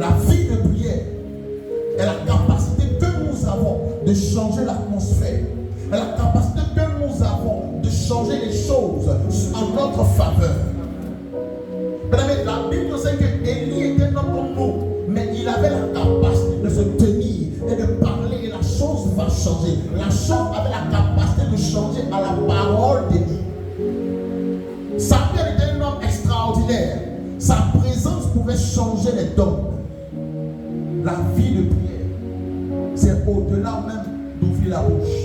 La vie de prière est la capacité que nous avons de changer l'atmosphère. Est la capacité que nous avons de changer les choses en notre faveur. La Bible nous sait que Élie était un homme comme nous, mais il avait la capacité de se tenir et de parler et la chose va changer. La chose avait la capacité de changer à la parole d'Élie. Samuel était un homme extraordinaire. Sa présence pouvait changer les dons. La vie de prière, c'est au-delà même d'ouvrir la bouche.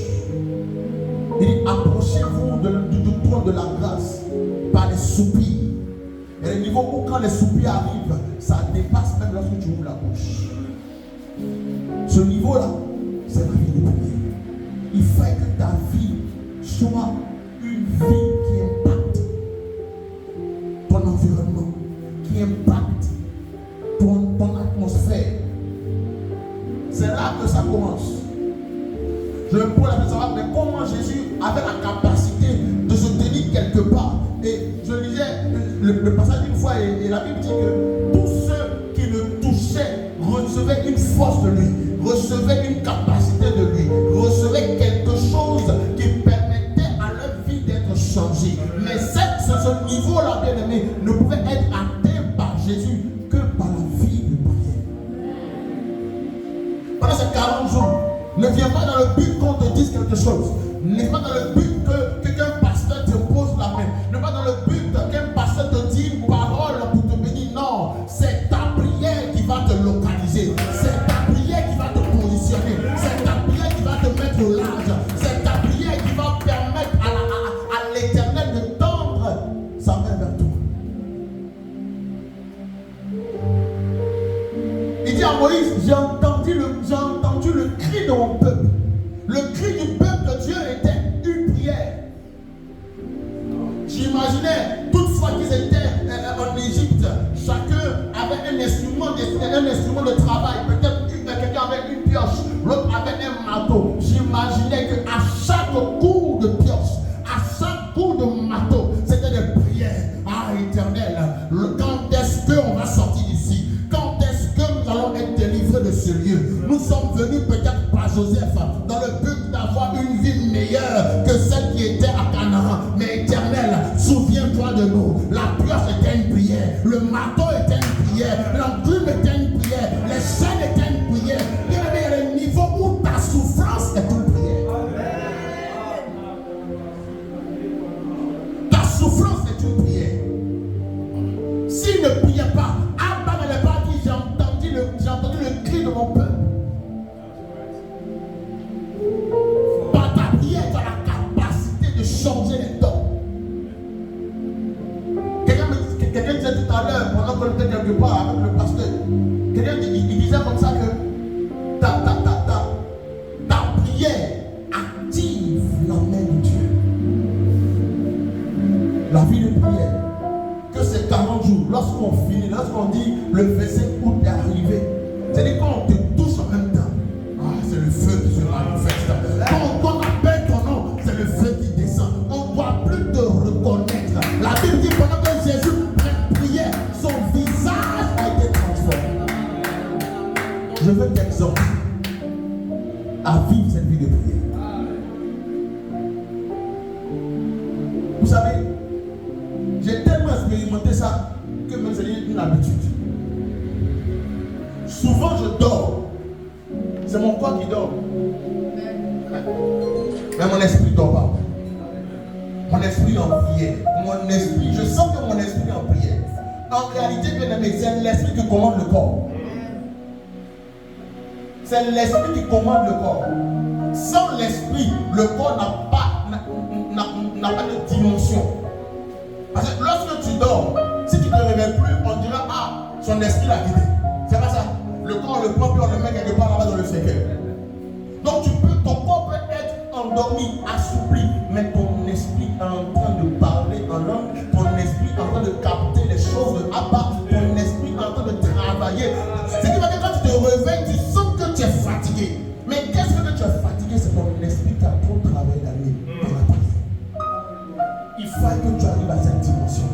Il dit, approchez-vous du trône de la grâce par les soupirs. Et le niveau où quand les soupirs arrivent, ça dépasse même lorsque tu ouvres la bouche. Ce niveau-là, c'est la vie de prière. Il faut que ta vie soit une vie qui impacte ton environnement, qui impacte ton atmosphère. C'est là que ça commence. Je me pose la question, mais comment Jésus avait la capacité de se tenir quelque part? Et je lisais le passage une fois et la Bible dit que tous ceux qui le touchaient recevaient une force de lui, recevaient une capacité de lui, recevaient quelque chose qui permettait à leur vie d'être changée. Mais ce niveau-là, bien aimé, ne pouvait être atteint par Jésus que par la vie de prière. Pendant ces 40 jours, ne viens pas dans le but qu'on te dise quelque chose. Ne viens pas dans le but qu'un pasteur te pose la main. Ne pas dans le but qu'un pasteur te dise une parole pour te bénir. Non, c'est ta prière qui va te localiser. C'est ta prière qui va te positionner. C'est ta prière qui va te mettre au large. C'est ta prière qui va permettre à l'Éternel de tendre sa main vers toi. Il dit à Moïse, j'ai entendu le cri de mon peuple. Le cri du peuple de Dieu était une prière. J'imaginais, toutefois qu'ils étaient en Égypte, chacun avait un instrument de travail. Peut-être quelqu'un avait une pioche, l'autre avait un marteau. J'imaginais qu'à chaque coup de pioche, à chaque coup de marteau, c'était des prières. Ah, Éternel, quand est-ce qu'on va sortir d'ici? Quand est-ce que nous allons être délivrés de ce lieu? Nous sommes venus peut-être par Joseph dans le but d'avoir une vie meilleure que celle qui était à Canaan. Mais Éternel, souviens-toi de nous. La pioche était une prière, le marteau était une prière, l'enclume était une prière, les chaînes étaient une prière. Il y a le niveau où ta souffrance est une prière. Ta souffrance est une prière. S'il ne priait pas, Abba n'allait pas dire j'ai entendu le cri de mon peuple. Par ta prière, tu as la capacité de changer les dons. Quelqu'un disait tout à l'heure, pendant qu'on était quelque part avec le pasteur, quelqu'un il disait comme ça que ta prière active la main de Dieu. La vie de prière, que c'est 40 jours, lorsqu'on finit, lorsqu'on dit le verset août est arrivé, c'est-à-dire quand on te touche en même temps, c'est le feu qui se manifeste. Quand on appelle ton nom, c'est le feu qui descend. On ne doit plus te reconnaître. La Bible dit pendant que Jésus priait, son visage a été transformé. Je veux t'exhorter à vivre cette vie de prière. Vous savez, j'ai tellement expérimenté ça que même c'est une habitude. Souvent je dors. C'est mon corps qui dort. Mais mon esprit ne dort pas. Mon esprit est en prière. Mon esprit, je sens que mon esprit est en prière. En réalité, bien aimé, c'est l'esprit qui commande le corps. C'est l'esprit qui commande le corps. Sans l'esprit, le corps n'a pas de dimension. Parce que lorsque tu dors, si tu ne te réveilles plus, on dira son esprit l'a guidé. C'est pas ça. Le corps, le prend, puis on le met quelque part là-bas dans le cercueil. Donc ton corps peut être endormi, assoupli, mais ton esprit est en train de parler en langue, ton esprit est en train de capter les choses de Abba, ton esprit est en train de travailler. Ce qui va dire quand tu te réveilles, tu sens que tu es fatigué. Mais qu'est-ce que tu es fatigué? C'est ton esprit qui a trop travaillé la nuit dans la prière. Il faut que tu arrives à cette dimension.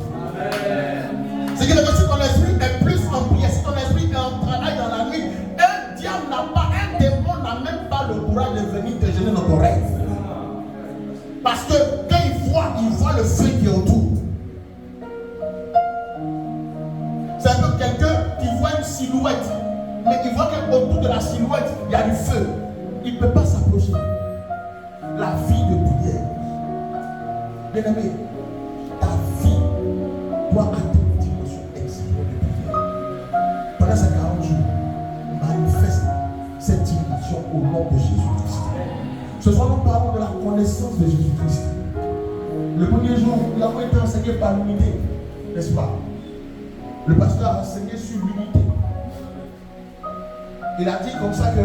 C'est que si ton esprit est plus en prière, si ton esprit est en travail C'est un peu quelqu'un qui voit une silhouette, mais il voit qu'autour de la silhouette, il y a du feu. Il ne peut pas s'approcher. La vie de prière. Bien aimé, ta vie doit atteindre une dimension extrême de prière. Pendant ces 40 jours, manifeste cette dimension au nom de Jésus-Christ. Ce soir, nous parlons de la connaissance de Jésus-Christ. Le premier jour, nous avons été enseignés par l'unité, n'est-ce pas? Le pasteur a enseigné sur l'unité. Il a dit comme ça que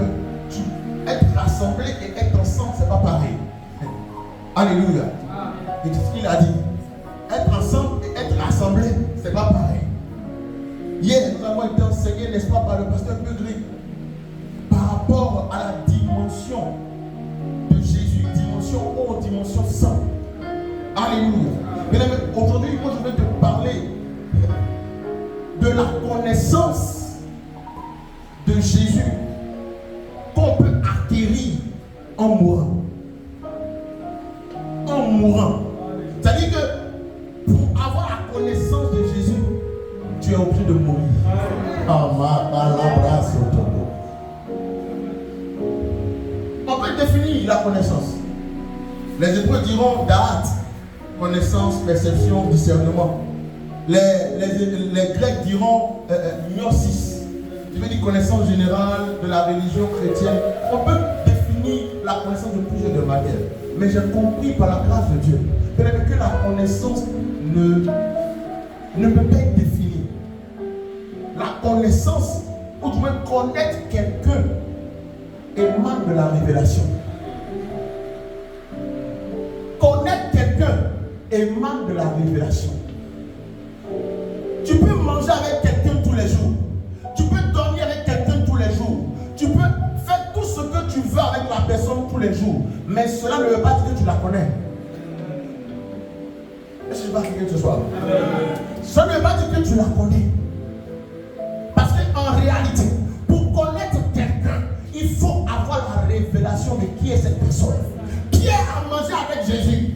être rassemblé et être ensemble, ce n'est pas pareil. Alléluia. Et c'est ce qu'il a dit. Être ensemble et être rassemblé, ce n'est pas pareil. Hier, nous avons été enseignés, n'est-ce pas, par le pasteur Pedri, par rapport à la dimension de Jésus, dimension haute, dimension sainte. Alléluia. Mais aujourd'hui, moi je vais te parler de la connaissance de Jésus qu'on peut acquérir en mourant. En mourant. C'est-à-dire que pour avoir la connaissance de Jésus, tu es obligé de mourir. On peut définir la connaissance. Les Hébreux diront da'at, connaissance, perception, discernement. Les Grecs diront gnosis, qui veut dire connaissance générale de la religion chrétienne. On peut définir la connaissance de plusieurs manières. Mais j'ai compris par la grâce de Dieu que la connaissance ne peut pas être définie. La connaissance, ou du moins connaître quelqu'un, émane de la révélation. Connaître quelqu'un émane de la révélation. Tu peux manger avec quelqu'un tous les jours. Tu peux dormir avec quelqu'un tous les jours. Tu peux faire tout ce que tu veux avec la personne tous les jours. Mais cela ne veut pas dire que tu la connais. Est-ce que je vais quelqu'un ce soir? Ça ne veut pas dire que tu la connais. Parce qu'en réalité, pour connaître quelqu'un, il faut avoir la révélation de qui est cette personne. Pierre a mangé avec Jésus.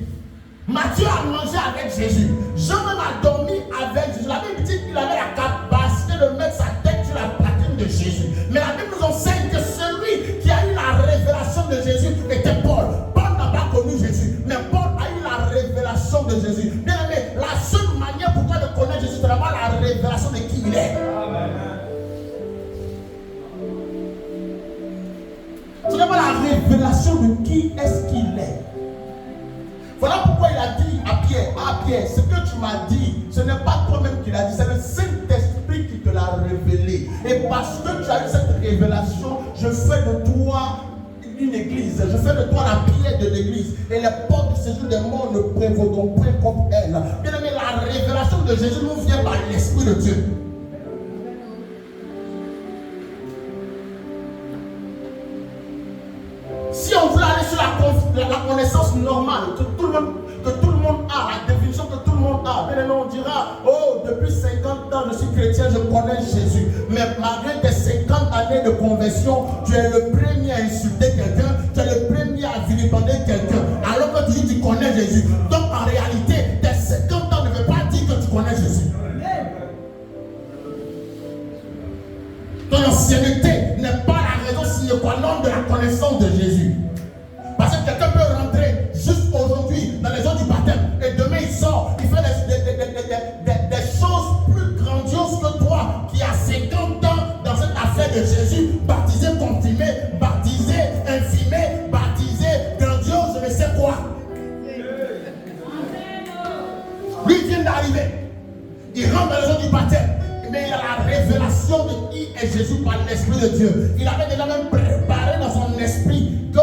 Matthieu a mangé avec Jésus. Jean-même a dormi avec Jésus. La Bible dit qu'il avait la capacité de mettre sa tête sur la poitrine de Jésus. Mais la Bible nous enseigne que celui qui a eu la révélation de Jésus était Paul. Paul n'a pas connu Jésus, mais Paul a eu la révélation de Jésus. Bien aimé, la seule manière pour toi de connaître Jésus, c'est d'avoir la révélation de qui il est. C'est d'avoir la révélation de qui est-ce qu'il est. Voilà pourquoi il a dit à Pierre, ce que tu m'as dit, ce n'est pas toi-même qui l'as dit, c'est le Saint-Esprit qui te l'a révélé. Et parce que tu as eu cette révélation, je fais de toi une église, je fais de toi la pierre de l'église. Et les portes du séjour des morts ne prévaudront point contre elle. Bien aimé, la révélation de Jésus nous vient par l'Esprit de Dieu. Si on voulait aller sur la connaissance normale que tout le monde a, la définition que tout le monde a, bien on dira, oh, depuis 50 ans je suis chrétien, je connais Jésus. Mais malgré tes 50 années de conversion, tu es le premier à insulter quelqu'un, tu es le premier à vilipender quelqu'un, alors que tu dis que tu connais Jésus. Donc en réalité, tes 50 ans ne veut pas dire que tu connais Jésus. Ton ancienneté n'est pas la raison sine qua non de la connaissance de Jésus. Parce que quelqu'un peut rentrer juste aujourd'hui dans les eaux du baptême et demain il sort, il fait des choses plus grandioses que toi qui a 50 ans dans cette affaire de Jésus, baptisé, confirmé, baptisé, infirmé, baptisé, grandiose, je ne sais quoi. Lui il vient d'arriver, il rentre dans les eaux du baptême. Mais il a la révélation de qui est Jésus par l'Esprit de Dieu. Il avait déjà même préparé dans son esprit que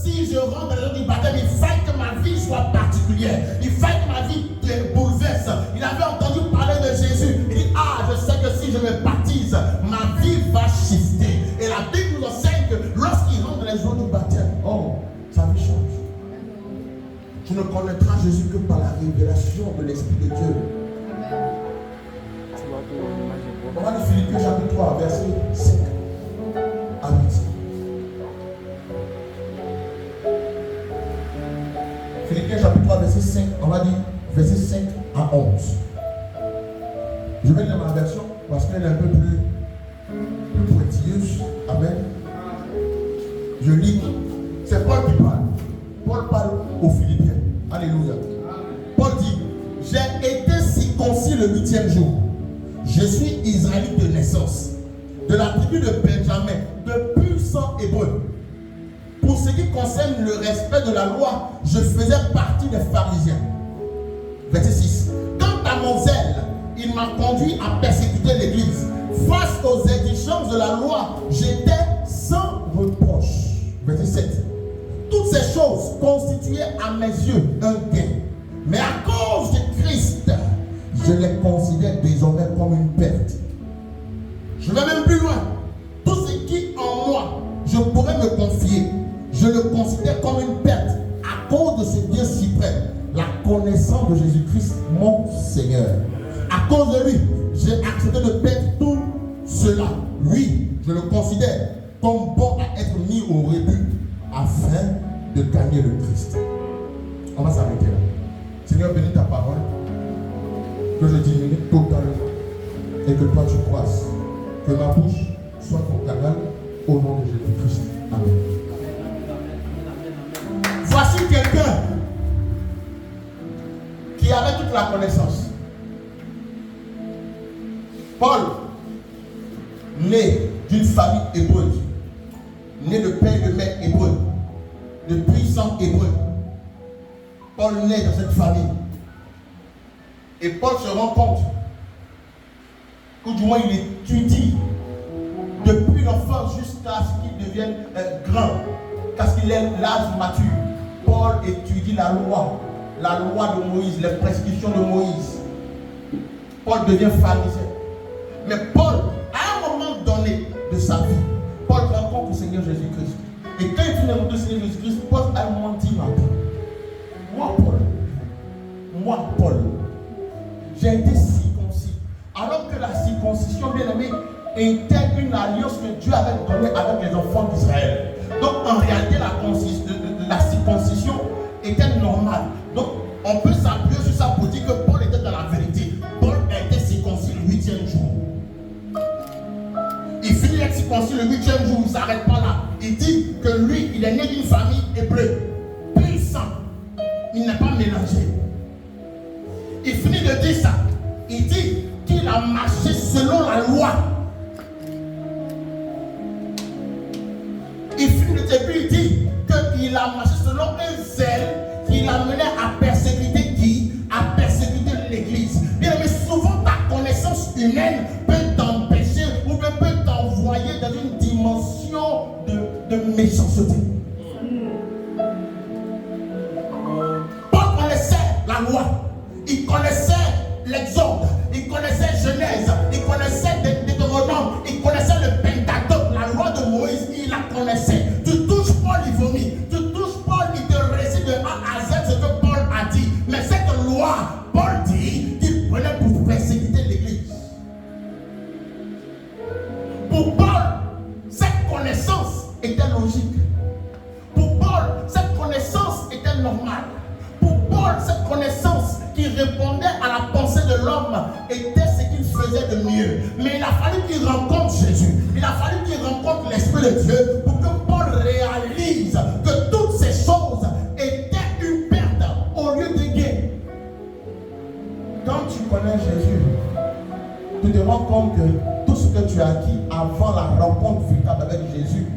si je rentre dans le du baptême, il faille que ma vie soit particulière. Il faille que ma vie bouleverse. Il avait entendu parler de Jésus. Il dit, ah, je sais que si je me baptise, ma vie va shifter. Et la Bible nous enseigne que lorsqu'il rentre dans les eaux du baptême, oh, sa vie change. Tu ne connaîtras Jésus que par la révélation de l'Esprit de Dieu. On va lire Philippiens chapitre 3, verset 5 à 8. Philippiens chapitre 3, verset 5, on va dire verset 5 à 11. Je vais lire ma version parce que elle est un peu plus pointilleuse. Amen. Je lis. C'est Paul qui parle. Paul parle aux Philippiens. Alléluia. Paul dit, j'ai été circoncis le 8e jour. Je suis israélite de naissance, de la tribu de Benjamin, de pur sang hébreu. Pour ce qui concerne le respect de la loi, je faisais partie des pharisiens. Verset 6. Quant à mon zèle, il m'a conduit à persécuter l'église. Face aux exigences de la loi, j'étais sans reproche. Verset 7. Toutes ces choses constituaient à mes yeux un gain. Mais à cause de Christ, je les considère désormais comme une perte. Je vais même plus loin. Tout ce qui en moi, je pourrais me confier, je le considère comme une perte à cause de ce bien suprême, la connaissance de Jésus-Christ, mon Seigneur. À cause de lui, j'ai accepté de perdre tout cela. Oui, je le considère comme bon à être mis au rebut afin de gagner le Christ. On va s'arrêter là. Seigneur, bénis ta parole, que je diminue totalement et que toi tu croisses, que ma bouche soit ton canal au nom de Jésus-Christ. Amen. Voici quelqu'un qui avait toute la connaissance. Paul, né d'une famille hébreuse, né de père et de mère hébreux, de puissants hébreux. Paul naît dans cette famille. Et Paul se rend compte, ou du moins il étudie, depuis l'enfance jusqu'à ce qu'il devienne grand, jusqu'à ce qu'il ait l'âge mature. Paul étudie la loi de Moïse, les prescriptions de Moïse. Paul devient pharisien. Mais Paul, à un moment donné de sa vie, Paul rencontre le Seigneur Jésus-Christ. Et quand il rencontre le Seigneur Jésus-Christ, Paul a un moment dit, moi Paul, j'ai été circoncis. Alors que la circoncision, bien aimé, était une alliance que Dieu avait donnée avec les enfants d'Israël. Donc en réalité, la circoncision était normale. Donc on peut s'appuyer sur ça pour dire que Paul était dans la vérité. Paul a été circoncis le 8e jour. Il finit d'être circoncis le 8e jour, il ne s'arrête pas là. Il dit que lui, il est né d'une famille hébreu, puissant. Il n'est pas mélangé. Il finit de dire ça. Il dit qu'il a marché selon la loi. Il finit de dire, puis il dit qu'il a marché selon un zèle qui l'a mené à persécuter qui? À persécuter l'église. Bien mais souvent ta connaissance humaine peut t'empêcher ou peut t'envoyer dans une dimension de méchanceté. Paul connaissait la loi. Il connaissait l'Exode, il connaissait Genèse, il connaissait Deutéronome, il connaissait le Pentateuque, la loi de Moïse, il la connaissait. Tu touches Paul, il vomit. Tu touches Paul, il te récite de A à Z ce que Paul a dit. Mais cette loi, Paul dit qu'il prenait pour persécuter l'église. Pour Paul, cette connaissance était logique. Pour Paul, cette connaissance était normale. Pour Paul, cette connaissance qui répondait à la pensée de l'homme était ce qu'il faisait de mieux. Mais il a fallu qu'il rencontre Jésus. Il a fallu qu'il rencontre l'Esprit de Dieu pour que Paul réalise que toutes ces choses étaient une perte au lieu de gain. Quand tu connais Jésus, tu te rends compte que tout ce que tu as acquis avant la rencontre véritable avec Jésus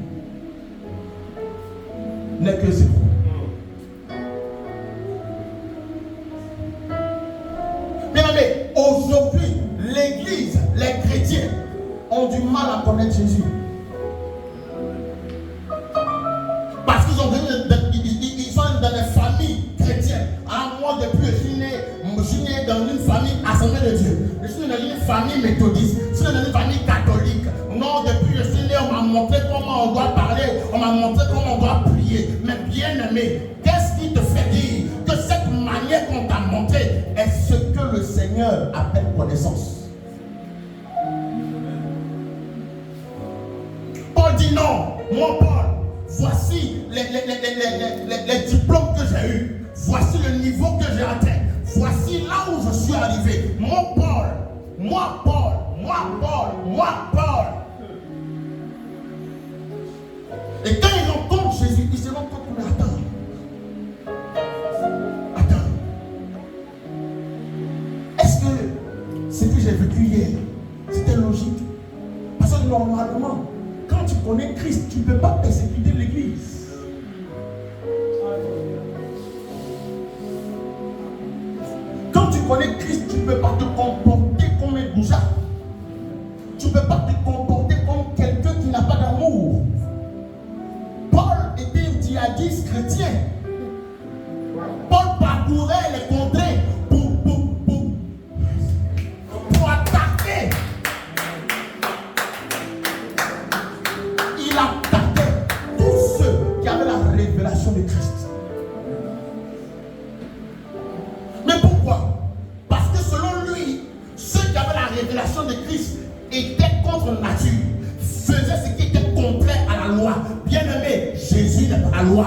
n'est que zéro. Mais aujourd'hui, l'église, les chrétiens ont du mal à connaître Jésus. Parce qu'ils sont dans des familles chrétiennes. Alors moi, depuis, je suis né dans une famille assemblée de Dieu. Je suis né dans une famille méthodiste. Je suis né dans une famille catholique. Non, depuis, je suis né, on m'a montré comment on doit parler. On m'a montré comment on doit prier. Mais bien aimé, qu'est-ce qui te fait dire que cette manière qu'on t'a montré est ce que le Seigneur appelle connaissance? Paul dit non, moi Paul, voici les diplômes que j'ai eus, voici le niveau que j'ai atteint, voici là où je suis arrivé. Moi Paul, moi Paul. Et quand ils rencontrent Jésus, ils se rendent compte qu'on attend. Est-ce que ce que j'ai vécu hier, c'était logique? Parce que normalement, quand tu connais Christ, tu ne peux pas persécuter l'église. Quand tu connais Christ, tu ne peux pas te comporter comme un goujat. Tu ne peux pas te comporter comme quelqu'un qui n'a pas d'amour. Paul était un djihadiste chrétien. Paul parcourait les contrées pour attaquer. Il attaquait tous ceux qui avaient la révélation de Christ. Mais pourquoi? Parce que selon lui, ceux qui avaient la révélation de Christ étaient contre nature, faisaient ce qui était contraire à la loi. Bien-aimé, Jésus n'est pas la loi.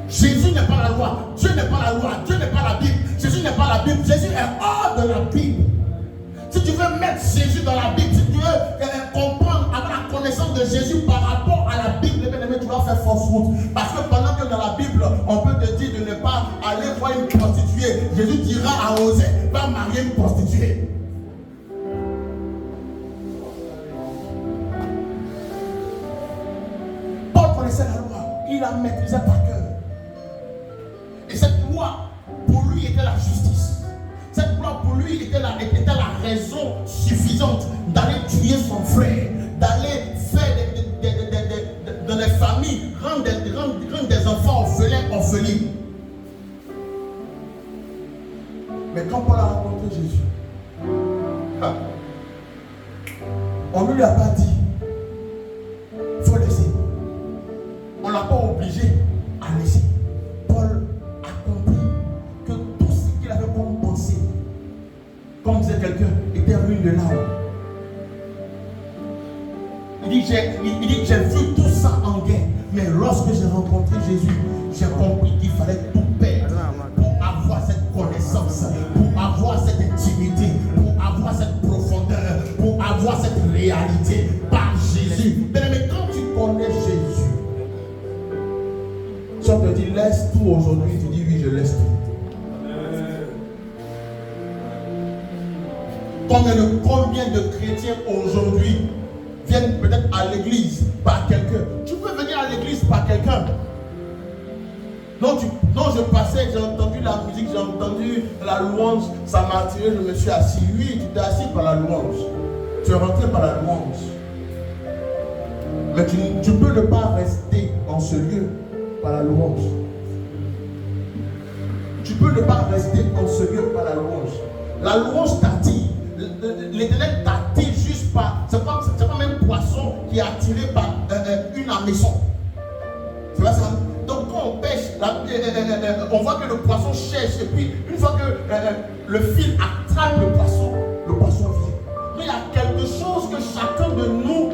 Jésus n'est pas la loi. Dieu n'est pas la loi. Dieu n'est pas la Bible. Jésus n'est pas la Bible. Jésus est hors de la Bible. Si tu veux mettre Jésus dans la Bible, si tu veux comprendre, avoir la connaissance de Jésus par rapport à la Bible, bien-aimé, tu vas faire fausse route. Parce que pendant que dans la Bible, on peut te dire de ne pas aller voir une prostituée, Jésus dira à Osée, va marier une prostituée. Paul connaissait la loi. Il la maîtrisait par cœur. Et cette loi, pour lui, était la justice. Cette loi, pour lui, était la raison suffisante d'aller tuer son frère, d'aller faire dans les familles, rendre des enfants orphelins. Mais quand Paul a rencontré Jésus, on ne lui a pas dit, il faut laisser. On ne l'a pas obligé à laisser. Paul a compris que tout ce qu'il avait comme pensée, comme disait quelqu'un, était ruine de l'âme. Il dit, j'ai vu tout ça en guerre, mais lorsque j'ai rencontré Jésus, j'ai compris qu'il fallait tout perdre pour avoir cette connaissance, pour avoir cette intimité, pour avoir cette profondeur, pour avoir cette réalité par Jésus. Mais quand tu connais Jésus, si on te dit laisse tout aujourd'hui, tu dis oui, je laisse tout. Combien de chrétiens aujourd'hui viennent peut-être à l'église par quelqu'un? Tu peux venir à l'église par quelqu'un. Non, je passais, j'ai entendu la musique, j'ai entendu la louange, ça m'a attiré, je me suis assis. Oui, tu t'es assis par la louange. Tu es rentré par la louange. Mais tu peux ne pas rester en ce lieu par la louange. Tu peux ne pas rester en ce lieu par la louange. La louange t'attire. L'Éternel t'attire juste par. C'est pas même un poisson qui est attiré par une hameçon. C'est pas ça. Donc quand on pêche, on voit que le poisson cherche. Et puis une fois que le fil attrape le poisson vient. Mais il y a quelque chose que chacun de nous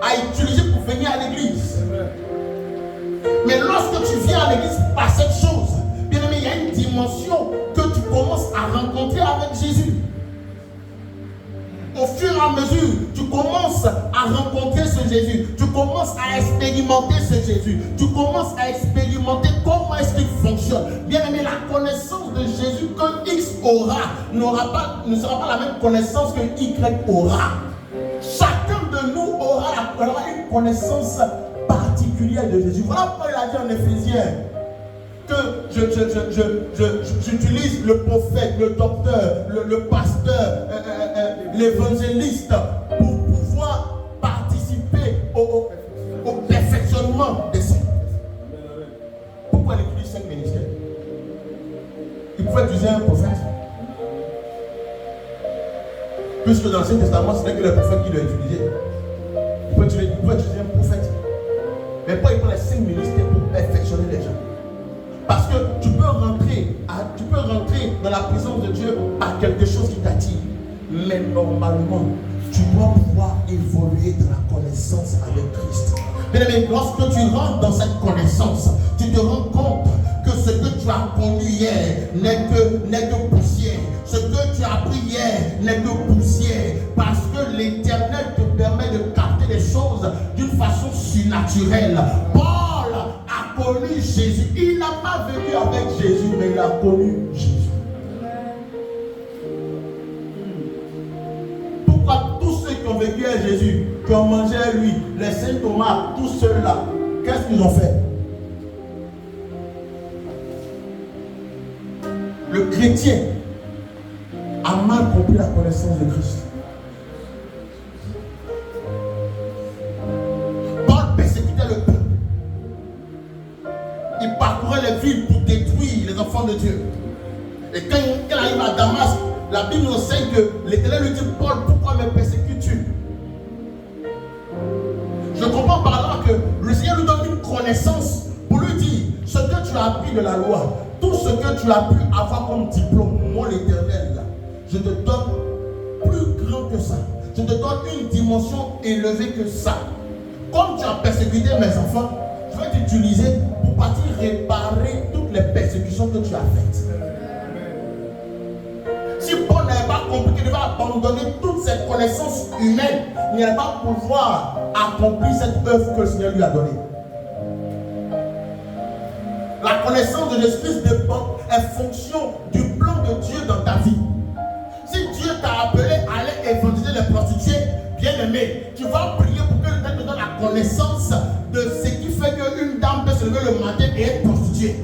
a utilisé pour venir à l'église. Mais lorsque tu viens à l'église par cette chose, bien aimé, il y a une dimension que tu commences à rencontrer avec Jésus. Au fur et à mesure, tu commences à rencontrer ce Jésus. Tu commences à expérimenter ce Jésus. Tu commences à expérimenter comment est-ce qu'il fonctionne. Bien aimé, la connaissance de Jésus qu'un X aura ne sera pas la même connaissance qu'un Y aura. Chacun de nous aura une connaissance particulière de Jésus. Voilà pourquoi il a dit en Éphésiens que j'utilise le prophète, le docteur, le pasteur, l'évangéliste pour pouvoir participer au perfectionnement des saints. Pourquoi il utilise 5 ministères? Il pouvait utiliser un prophète. Puisque dans l'Ancien Testament, ce n'est que le prophète qui l'a utilisé. Il pouvait utiliser un prophète. Mais pourquoi il prend les 5 ministères pour perfectionner les gens? Parce que tu peux rentrer dans la présence de Dieu par quelque chose qui t'attire. Mais normalement, tu dois pouvoir évoluer dans la connaissance avec Christ. Mais lorsque tu rentres dans cette connaissance, tu te rends compte que ce ce que tu as connu hier n'est que poussière. Ce que tu as appris hier n'est que poussière. Parce que l'Éternel te permet de capter les choses d'une façon surnaturelle. Paul a connu Jésus. Il n'a pas vécu avec Jésus, mais il a connu Jésus. Pourquoi tous ceux qui ont vécu avec Jésus, qui ont mangé avec lui, les saint Thomas, tous ceux-là, qu'est-ce qu'ils ont fait? Le chrétien a mal compris la connaissance de Christ. Paul persécutait le peuple. Il parcourait les villes pour détruire les enfants de Dieu. Et quand il arrive à Damas, la Bible nous enseigne que l'Éternel lui dit: Paul, pourquoi me persécutes-tu? Je comprends par là que le Seigneur lui donne une connaissance pour lui dire: ce que tu as appris de la loi, tout ce que tu as pu avoir comme diplôme, moi l'Éternel, là, je te donne plus grand que ça. Je te donne une dimension élevée que ça. Comme tu as persécuté mes enfants, je vais t'utiliser pour partir réparer toutes les persécutions que tu as faites. Si Paul n'avait pas compris qu'il devait abandonner toute cette connaissance humaine, il n'allait pas pouvoir accomplir cette œuvre que le Seigneur lui a donnée. La connaissance de Jésus-Christ est fonction du plan de Dieu dans ta vie. Si Dieu t'a appelé à aller évangéliser les prostituées, bien-aimé, tu vas prier pour que le Seigneur te donne la connaissance de ce qui fait qu'une dame peut se lever le matin et être prostituée.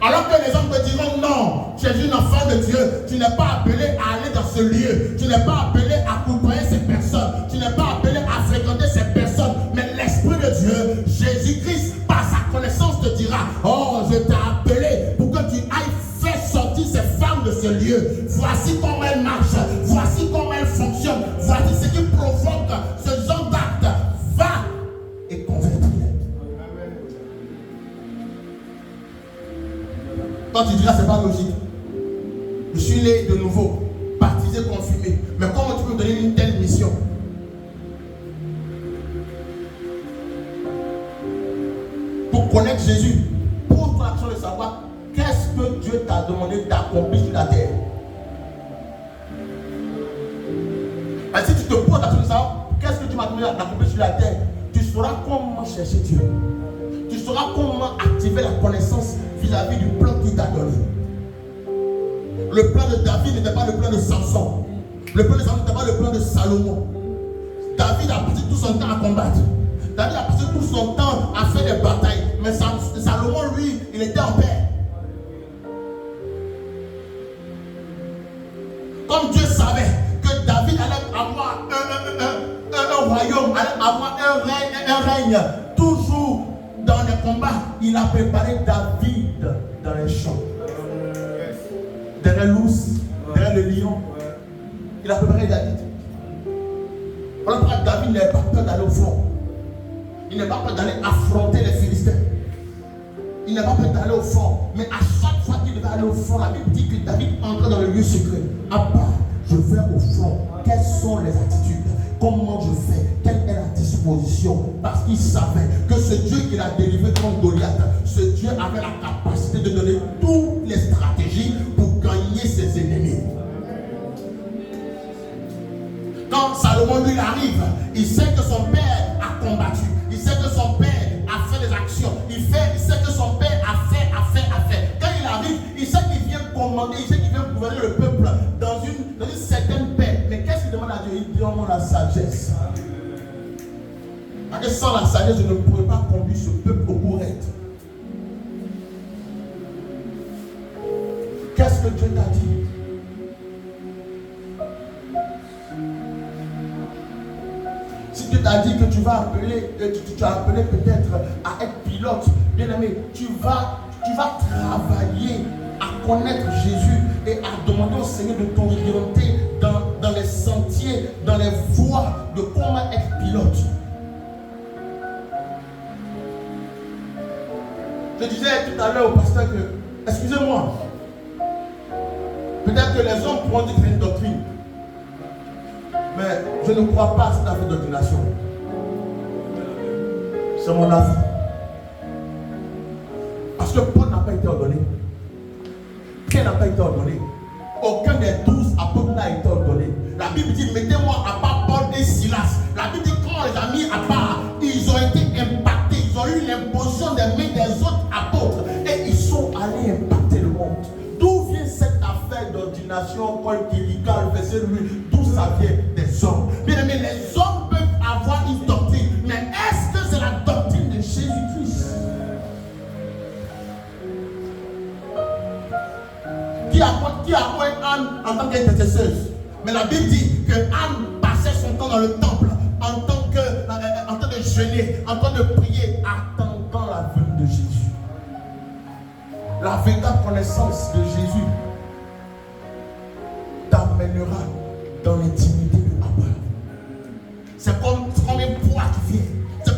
Alors que les hommes te diront: non, tu es une enfant de Dieu, tu n'es pas appelé à aller dans ce lieu, tu n'es pas appelé à côtoyer ces personnes, tu n'es pas appelé à fréquenter ces personnes, mais l'Esprit de Dieu, Jésus-Christ, par sa connaissance te dira: oh, je t'ai appelé pour que tu ailles faire sortir ces femmes de ce lieu. Voici comment elles marchent, voici comment elles fonctionnent, voici ce qui provoque ce genre d'acte. Va et convertis-les. Quand tu diras: c'est pas logique, je suis né de nouveau, baptisé, confirmé, mais comment tu peux me donner une telle mission? Pour connaître Jésus, pose-toi l'action de savoir qu'est-ce que Dieu t'a demandé d'accomplir sur la terre. Et si tu te poses l'action de savoir qu'est-ce que tu m'as demandé d'accomplir sur la terre, tu sauras comment chercher Dieu. Tu sauras comment activer la connaissance vis-à-vis du plan qu'il t'a donné. Le plan de David n'était pas le plan de Samson. Le plan de Samson n'était pas le plan de Salomon. David a passé tout son temps à combattre. David a passé tout son temps à faire des batailles. Mais Salomon, lui, il était en paix. Comme Dieu savait que David allait avoir un royaume, allait avoir un règne, toujours dans les combats, il a préparé David dans les champs. Derrière l'ours, derrière le lion. Il a préparé David. Voilà pourquoi David n'avait pas peur d'aller au front. Il n'a pas peur d'aller affronter les Philistins. Il n'a pas peur d'aller au front. Mais à chaque fois qu'il devait aller au front, la Bible dit que David entrait dans le lieu secret. Abba, je vais au front. Quelles sont les attitudes? Comment je fais? Quelle est la disposition? Parce qu'il savait que ce Dieu qu'il a délivré contre Goliath, ce Dieu avait la capacité de donner toutes les stratégies pour gagner ses ennemis. Quand Salomon lui arrive, il sait que son père a combattu. Il sait que son père a fait des actions. Il sait que son père a fait. Quand il arrive, il sait qu'il vient commander, il sait qu'il vient gouverner le peuple dans une certaine paix. Mais qu'est-ce qu'il demande à Dieu? Il demande la sagesse. Parce que sans la sagesse, je ne pourrais pas conduire ce peuple au courant. Qu'est-ce que Dieu t'a dit? Si Dieu t'a dit que tu vas appeler, tu as appelé peut-être à être pilote, bien aimé, tu vas travailler à connaître Jésus et à demander au Seigneur de t'orienter dans les sentiers, dans les voies de comment être pilote. Je disais tout à l'heure au pasteur que, excusez-moi, peut-être que les hommes pourront dire que c'est une doctrine. Mais je ne crois pas à cette affaire d'ordination. C'est mon avis. que Paul n'a pas été ordonné. Pierre n'a pas été ordonné. Aucun des 12 apôtres n'a été ordonné. La Bible dit, mettez-moi à part Paul et Silas. La Bible dit, quand on les a mis à part, ils ont été impactés. Ils ont eu l'imposition des mains des autres apôtres. Et ils sont allés impacter le monde. D'où vient cette affaire d'ordination pontificale, verset 8? D'où ça vient? Des hommes. Bien aimé, les hommes peuvent avoir une doctrine. Mais est-ce que c'est la doctrine de Jésus-Christ? Qui a appoint Anne en tant qu'intercesseuse? Mais la Bible dit que Anne passait son temps dans le temple en train de jeûner, en train de prier, attendant la venue de Jésus. La véritable connaissance de Jésus t'amènera dans l'intimité de Abba. C'est comme un poids qui vient. C'est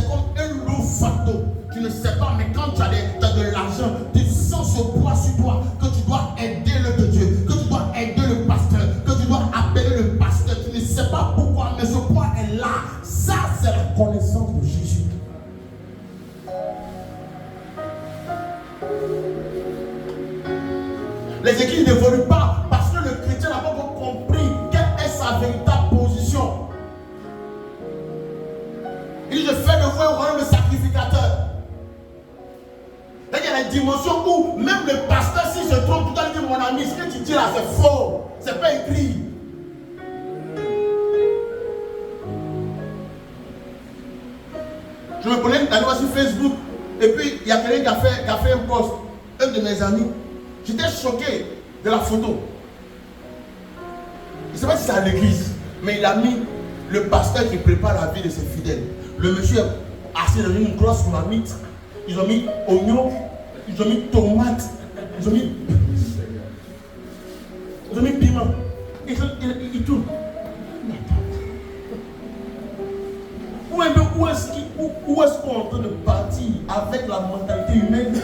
comme un loup fardeau. Tu ne sais pas, mais quand tu as de l'argent, tu sens ce poids sur toi, que tu dois aider le de Dieu, que tu dois aider le pasteur, que tu dois appeler le pasteur. Tu ne sais pas pourquoi, mais ce poids est là. Ça, c'est la connaissance de Jésus. Les églises n'évoluent pas parce que le chrétien n'a pas encore compris quelle est sa véritable position. Il dit, je fais de vous un royaume de sacrificateur. Il y a des dimensions où même le pasteur, s'il se trompe, tout à l'heure, mon ami, ce que tu dis là, c'est faux. C'est pas écrit. Je me connais la loi sur Facebook. Et puis, il y a quelqu'un qui a fait un post. Un de mes amis. J'étais choqué de la photo. Je ne sais pas si c'est à l'église, mais il a mis le pasteur qui prépare la vie de ses fidèles. Le monsieur est assis dans une grosse marmite. Ils ont mis oignons, ils ont mis tomates, ils ont mis piment. Ils tournent. Où est-ce qu'on est en train de partir avec la mentalité humaine?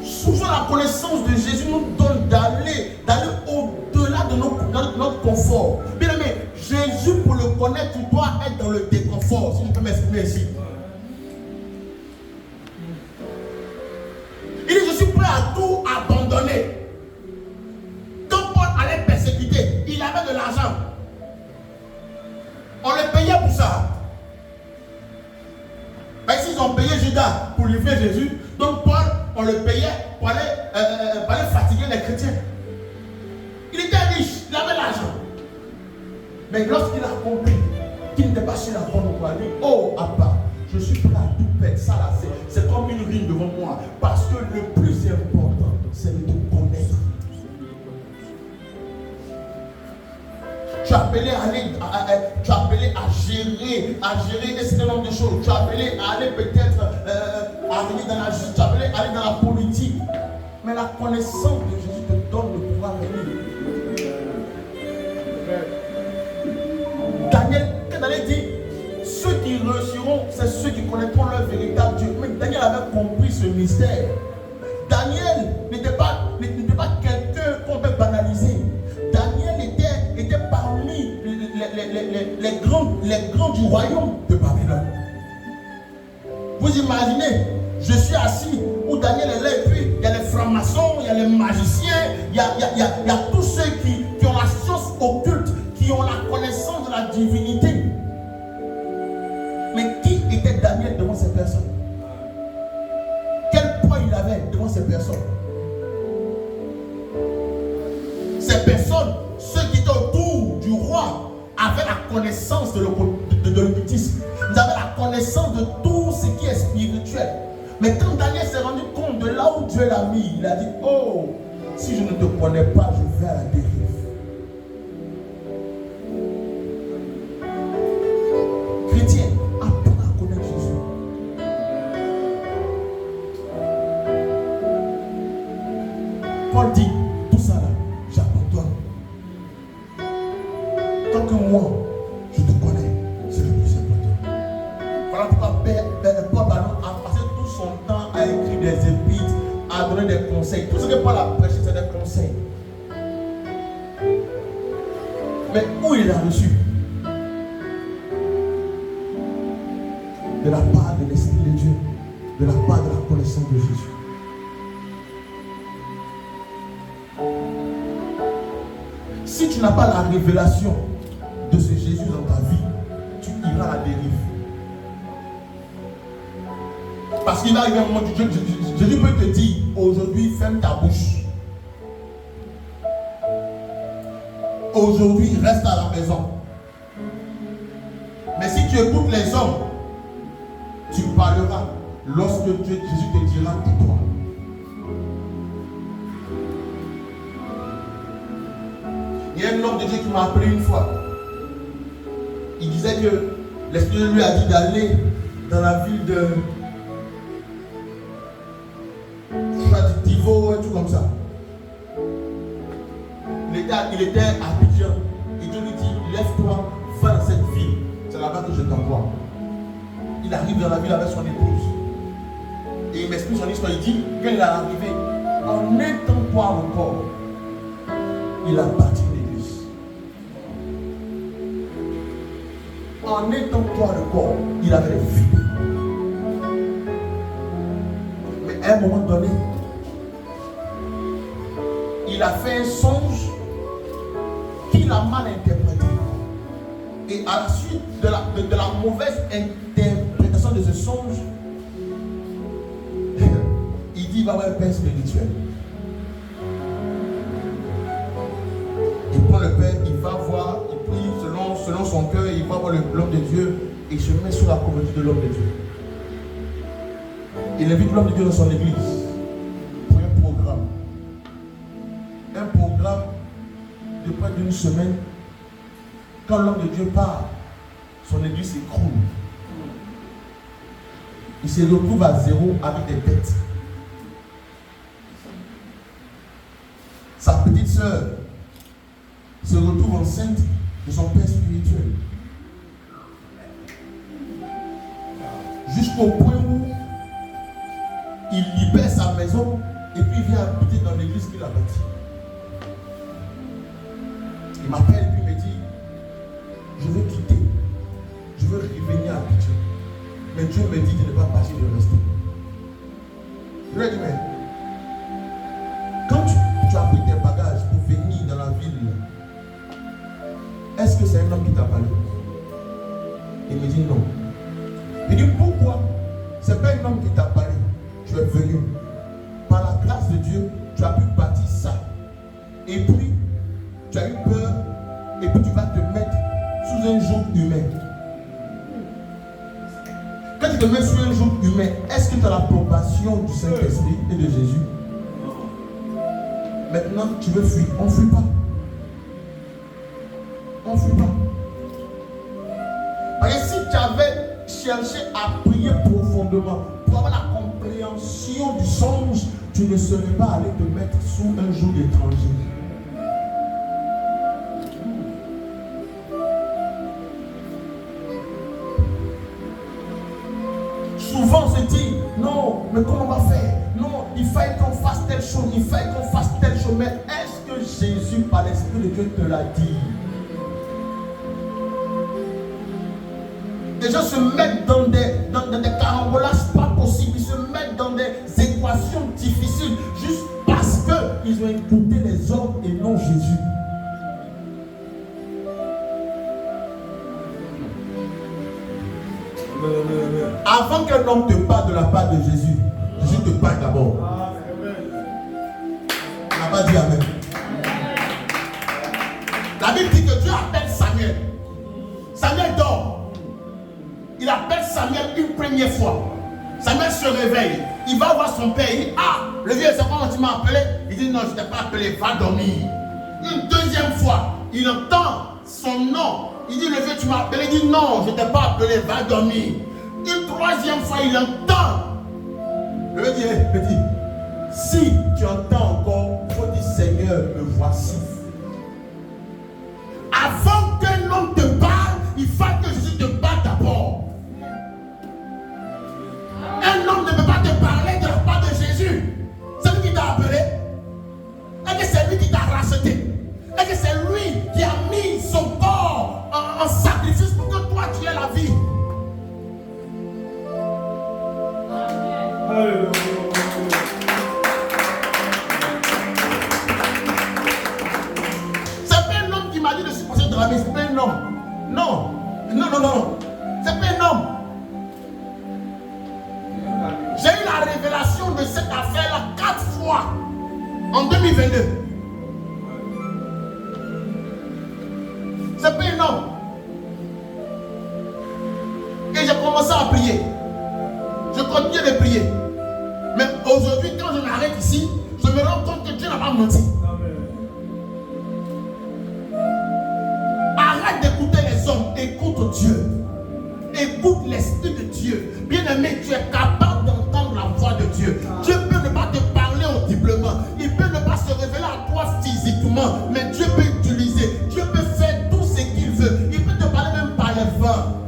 Souvent la connaissance de Jésus nous donne d'aller au-delà de notre confort. Bien aimé, Jésus, pour le connaître, tu dois être dans le déconfort, si je peux m'exprimer ici. Il dit, je suis prêt à tout abandonner. Quand Paul allait persécuter, il avait de l'argent. On le payait pour ça. Ben, s'ils ont payé Judas pour livrer Jésus, donc Paul, on le payait pour aller fatiguer les chrétiens. Il était riche, il avait l'argent. Mais lorsqu'il a compris qu'il n'était pas sur la bonne voie, il dit, oh Abba, je suis prêt à tout perdre. Ça là, c'est comme une rime devant moi. Parce que le plus important, c'est de te connaître. Tu as appelé à gérer un certain nombre de choses. Tu as appelé à aller peut-être arriver dans la justice, tu as appelé à aller dans la politique. Mais la connaissance de Jésus te donne le pouvoir venir. Daniel dit, ceux qui réussiront, c'est ceux qui connaîtront leur véritable Dieu. Mais Daniel avait compris ce mystère. Daniel n'était pas quelqu'un qu'on peut banaliser. Daniel était parmi les grands du royaume de Babylone. Vous imaginez, je suis assis où Daniel est là et puis il y a les francs-maçons, il y a les magiciens, il y a tous ceux qui ont la science occulte, qui ont la connaissance de la divinité. Mais qui était Daniel devant ces personnes? Quel poids il avait devant ces personnes? Ces personnes, ceux qui étaient autour du roi, avaient la connaissance de l'occultisme. Ils avaient la connaissance de tout ce qui est spirituel. Mais quand Daniel s'est rendu compte de là où Dieu l'a mis, il a dit, oh, si je ne te connais pas, je vais à la dérive. Chrétien, apprends à connaître Jésus. Paul dit, tout ça là, j'abandonne. Tant que moi, je te connais, c'est le plus important. Voilà pourquoi Paul a passé tout son temps à écrire des épîtres, à donner des conseils. Tout ce que Paul a prêché, c'est des conseils. Mais où il a reçu? de la part de l'Esprit de Dieu, de la part de la connaissance de Jésus. Si tu n'as pas la révélation de ce Jésus dans ta vie, tu iras à la dérive. Parce qu'il va arriver un moment où Jésus peut te dire, aujourd'hui, ferme ta bouche. Aujourd'hui, reste à la maison. Mais si tu écoutes les hommes, tu parleras lorsque Jésus te dira, tais-toi. Il y a un homme de Dieu qui m'a appelé une fois. Il disait que l'Esprit de lui a dit d'aller dans la ville de Divo, un truc comme ça. Il était à Abidjan. Et Dieu lui dit, lève-toi, va dans cette ville. C'est là-bas que je t'envoie. Il arrive dans la ville avec son épouse. Et il m'explique son histoire. Il dit, quand il est arrivé, en un temps poids encore, il a bâti l'église. En un temps poids de corps, il avait vidé. Mais à un moment donné, il a fait un songe qu'il a mal interprété. Et à la suite de la mauvaise interprétation de ce songe, il dit il va avoir un père spirituel. Il prend le père, il va voir, il prie selon son cœur, il va voir l'homme de Dieu et il se met sous la couverture de l'homme de Dieu. Il invite l'homme de Dieu dans son église pour un programme. Un programme de près d'une semaine. Quand l'homme de Dieu part, son église s'écroule. Il se retrouve à zéro avec des dettes. Sa petite sœur se retrouve enceinte de son père spirituel. Jusqu'au point où il libère sa maison et puis il vient habiter dans l'église qu'il a bâtie. Il m'appelle et puis il me dit, je veux quitter, je veux revenir à Abidjan. Mais Dieu me dit de ne pas partir, de rester. Je lui ai dit, mais quand tu as pris tes bagages pour venir dans la ville, est-ce que c'est un homme qui t'a parlé? Il me dit non. Il dit pourquoi? C'est pas un homme qui t'a parlé. Tu es venu. Par la grâce de Dieu, tu as pu bâtir ça. Et puis, tu as eu peur. Et puis tu vas te mettre sous un joug humain. Quand tu te mets sous un joug humain, est-ce que tu as l'approbation du Saint-Esprit et de Jésus? Maintenant, tu veux fuir. On ne fuit pas. On ne fuit pas. Parce que si tu avais cherché à prier profondément pour avoir la compréhension du songe, tu ne serais pas allé te mettre sous un joug étranger. Souvent on se dit, non, mais comment on va faire? Non, il fallait qu'on fasse telle chose, il fallait qu'on fasse telle chose. Mais est-ce que Jésus, par l'Esprit de Dieu, te l'a dit? Les gens se mettent dans des carambolages pas possibles, ils se mettent dans des équations difficiles juste parce qu'ils ont écouté les hommes et non Jésus. Avant qu'un homme te parle de la part de Jésus, Jésus te parle d'abord. On n'a pas dit amen. La Bible dit que Dieu appelle Samuel. Samuel dort. Il appelle Samuel une première fois. Samuel se réveille. Il va voir son père. Il dit, ah, le vieux, c'est comment tu m'as appelé? Il dit, non, je ne t'ai pas appelé, va dormir. Une deuxième fois, il entend son nom. Il dit, le vieux, tu m'as appelé. Il dit, non, je ne t'ai pas appelé, va dormir. Une troisième fois, il entend. Le vieux dit, si tu entends encore, il faut dire, Seigneur, me voici. Avant qu'un homme te parle, il faut que Jésus te parle d'abord. Un homme ne peut pas te parler de la part de Jésus. C'est lui qui t'a appelé. Est-ce que c'est lui qui t'a racheté? Est-ce que c'est lui qui a mis son corps en sacrifice pour que toi tu aies la vie? non. C'est pas un homme. J'ai eu la révélation de cette affaire-là 4 fois en 2022. C'est pas un homme. Et j'ai commencé à prier. Je continue de prier. Mais aujourd'hui, quand je m'arrête ici, je me rends compte que Dieu n'a pas menti. Arrête d'écouter les hommes, écoute Dieu. Écoute l'Esprit de Dieu. Bien-aimé, tu es capable d'entendre la voix de Dieu. Dieu peut ne pas te parler audiblement. Il peut ne pas se révéler à toi physiquement. Mais Dieu peut utiliser. Dieu peut faire tout ce qu'il veut. Il peut te parler même par les vents.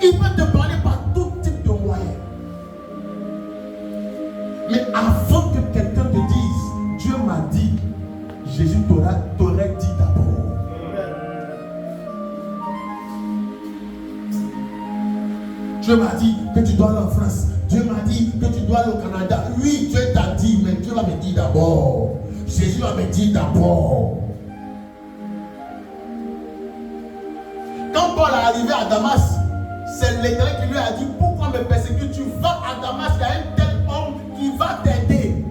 Il peut te parler par tout type de moyens. Mais avant que quelqu'un te dise, Dieu m'a dit, Jésus t'aurait dit d'abord. Dieu m'a dit que tu dois aller en France. Dieu m'a dit que tu dois aller au Canada. Oui, Dieu t'a dit, mais Dieu va me dire d'abord. Jésus va me dire d'abord. Quand Paul est arrivé à Damas, c'est l'Éternel qui lui a dit, pourquoi me persécutes? Tu vas à Damas, il y a un tel homme qui va t'aider.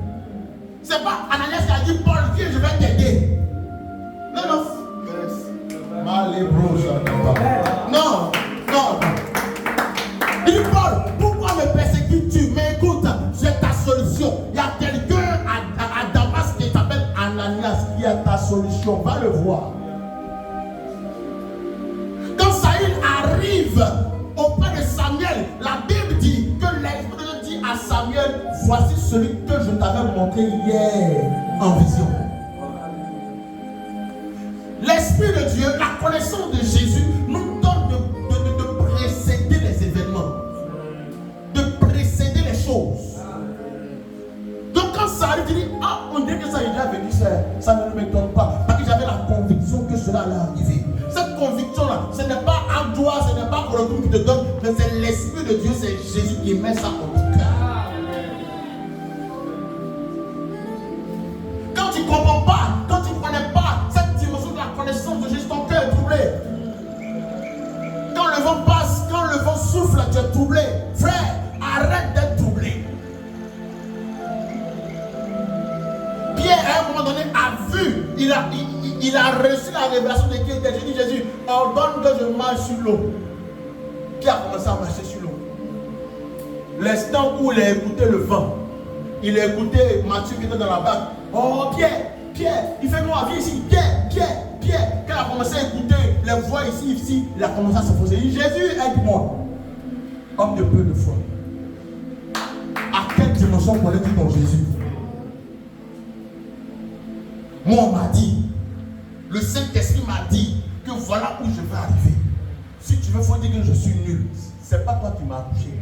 C'est pas Ananias qui a dit, Paul, viens, je vais t'aider. Non, non. Non, non. Il dit, Paul, pourquoi me persécutes-tu? Mais écoute, j'ai ta solution. Il y a quelqu'un à Damas qui s'appelle Ananias qui a ta solution. Va le voir. Quand Saül arrive auprès de Samuel, la Bible dit que l'Esprit de Dieu dit à Samuel, voici celui que je t'avais montré hier en vision. L'Esprit de Dieu, la connaissance de Jésus nous donne de précéder les événements, de précéder les choses. Donc quand ça arrive, tu dis, ah, on dirait que ça est déjà venu, ça ne m'étonne pas. Parce que j'avais la conviction que cela allait arriver. Cette conviction-là, ce n'est pas un doigt, ce n'est pas Cordoue qui te donne, mais c'est l'Esprit de Dieu, c'est Jésus qui met ça en tout cas. Quand tu ne comprends pas, quand tu ne connais pas cette dimension de la connaissance de Jésus, ton cœur est troublé. Quand le vent passe, quand le vent souffle, tu es troublé. Frère, arrête d'être troublé. Pierre, à un moment donné, a vu, il a reçu la révélation de qui était. J'ai dit, Jésus, ordonne que je marche sur l'eau. Pierre a commencé à marcher sur l'eau. L'instant où il a écouté le vent, il a écouté Matthieu qui était dans la barque. Oh, Pierre, il fait noir, viens ici, Pierre. Quand il a commencé à écouter les voix ici, il a commencé à se poser. Il dit, Jésus, aide-moi. Homme de peu de foi. À quelle dimension connais-tu ton Jésus? Moi, on m'a dit, le Saint-Esprit m'a dit que voilà où je vais arriver. Si tu veux, il faut dire que je suis nul. C'est pas toi qui m'as accouché.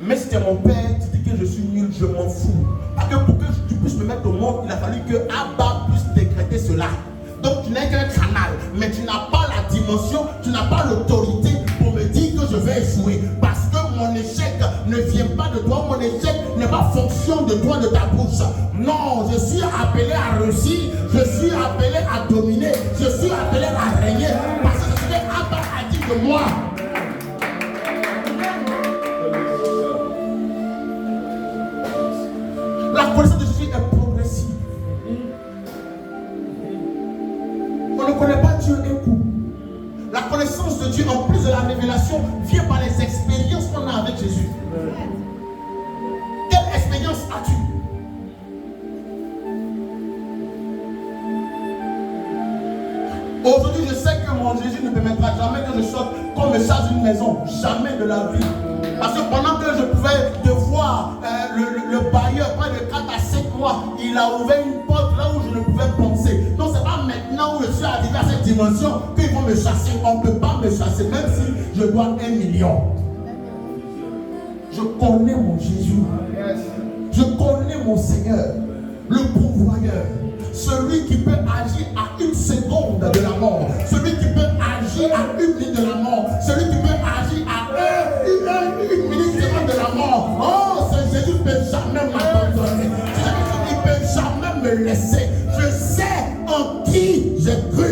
Mais si c'était mon père, tu dis que je suis nul, je m'en fous. Parce que pour que tu puisses me mettre au monde, il a fallu que Abba puisse décréter cela. Donc tu n'es qu'un canal, mais tu n'as pas la dimension, tu n'as pas l'autorité pour me dire que je vais échouer. Parce que mon échec ne vient pas de toi, mon échec n'est pas fonction de toi, de ta bouche. Non, je suis appelé à réussir, je suis appelé à dominer, je suis appelé à régner. Parce que c'est ce que Abba a dit de moi. La connaissance de Jésus est progressive. On ne connaît pas Dieu un coup. La connaissance de Dieu, en plus de la révélation, vient par les expériences qu'on a avec Jésus. Quelle expérience as-tu? Aujourd'hui, je sais que mon Jésus ne permettra jamais que je sorte qu'on me charge une maison. Jamais de la vie. Parce que pendant que je pouvais devoir le bailleur, près de 4 à 5 mois, il a ouvert une porte là où je ne pouvais penser. Donc c'est pas maintenant où je suis arrivé à cette dimension qu'ils vont me chasser. On ne peut pas me chasser, même si je dois 1 million. Je connais mon Jésus. Je connais mon Seigneur, le pourvoyeur. Celui qui peut agir à 1 seconde de la mort. Celui qui peut agir à 1 minute de la mort. Celui qui peut agir à 1 minute de la mort. Oh, ce Jésus ne peut jamais m'abandonner. Il ne peut jamais me laisser. Je sais en qui j'ai cru.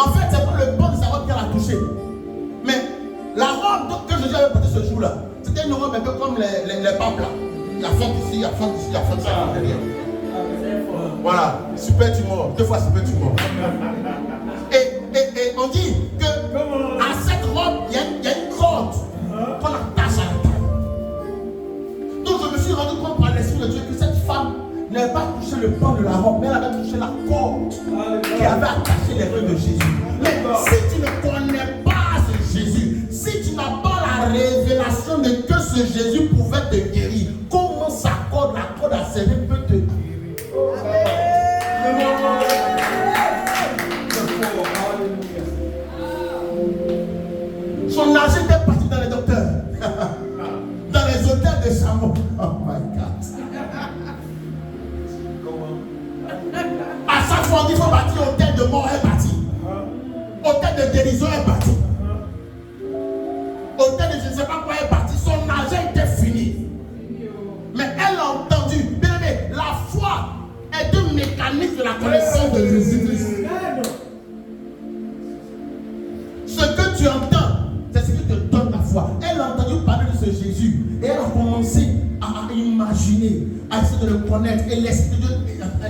En fait, c'est pas le pan de sa robe qu'elle a touché. Mais la robe que Jésus avait portée ce jour-là, c'était une robe un peu comme les papes là. Il y a fente ici, il y a fente ici, il y a fente ici, derrière. Voilà, super tumor, 2 fois super tumor. Et on dit que à cette robe, il y a une corde qu'on attache à la taille. Donc je me suis rendu compte par l'Esprit de Dieu que cette femme n'avait pas touché le pan de la robe, mais elle avait touché la corde qui avait attaché les mains de Jésus. Mais si tu ne connais pas ce Jésus, si tu n'as pas la révélation de que ce Jésus pouvait te guérir, comment sa corde, la corde à serrer peut te guérir? Son argent était parti dans les docteurs, dans les hôtels de Chameau. Oh my God. À chaque fois qu'il faut bâtir hôtel de mort, est parti. Hôtel de guérison est parti. Hôtel de je ne sais pas quoi est parti. Son argent était fini. Mais elle a entendu. Bien aimé, la foi est un mécanisme de la connaissance de Jésus-Christ. Ce que tu entends, c'est ce qui te donne la foi. Elle a entendu parler de ce Jésus et elle a commencé à imaginer, à essayer de le connaître. Et l'Esprit de Dieu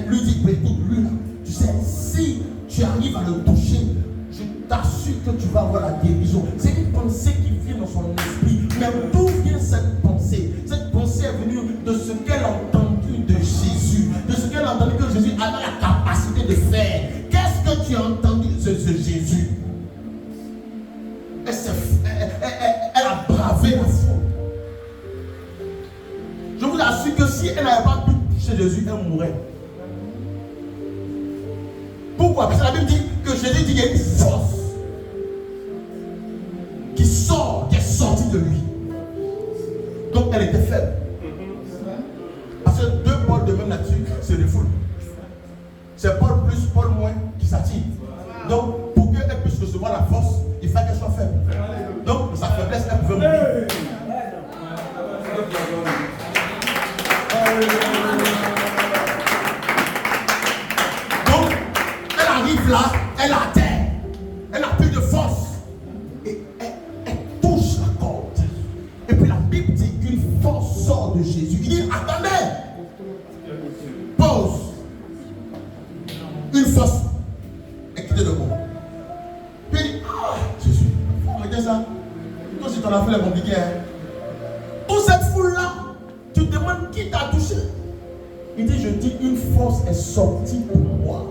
lui dit, écoute, lui là, tu sais, si tu arrives à le toucher, je t'assure que tu vas avoir la guérison. C'est une pensée qui vient dans son esprit. Mais d'où vient cette pensée? Cette pensée est venue de ce qu'elle a entendu de Jésus, de ce qu'elle a entendu que Jésus avait la capacité de faire. Qu'est-ce que tu as entendu de ce Jésus? Elle a bravé la foi. Je vous assure que si elle n'avait pas pu toucher Jésus, elle mourrait. Pourquoi? Parce que la Bible dit que Jésus dit qu'il y a une force qui sort, qui est sortie de lui. Donc elle était faible. Parce que 2 Paul de même nature se défoulent. C'est Paul plus, Paul moins qui s'attire. Donc pour qu'elle puisse recevoir la force, il fallait qu'elle soit faible. Donc sa faiblesse, elle pouvait mourir. Donc elle arrive là, elle atteint, elle a plus de force. Et elle touche la corde. Et puis la Bible dit qu'une force sort de Jésus. Il dit, attendez, pause. Une force est quittée de moi. Puis il dit, ah, Jésus, regardez ça. Toi, si tu en as fait les compliqués, toute cette foule-là, tu te demandes qui t'a touché. Il dit, je dis, une force est sortie de moi.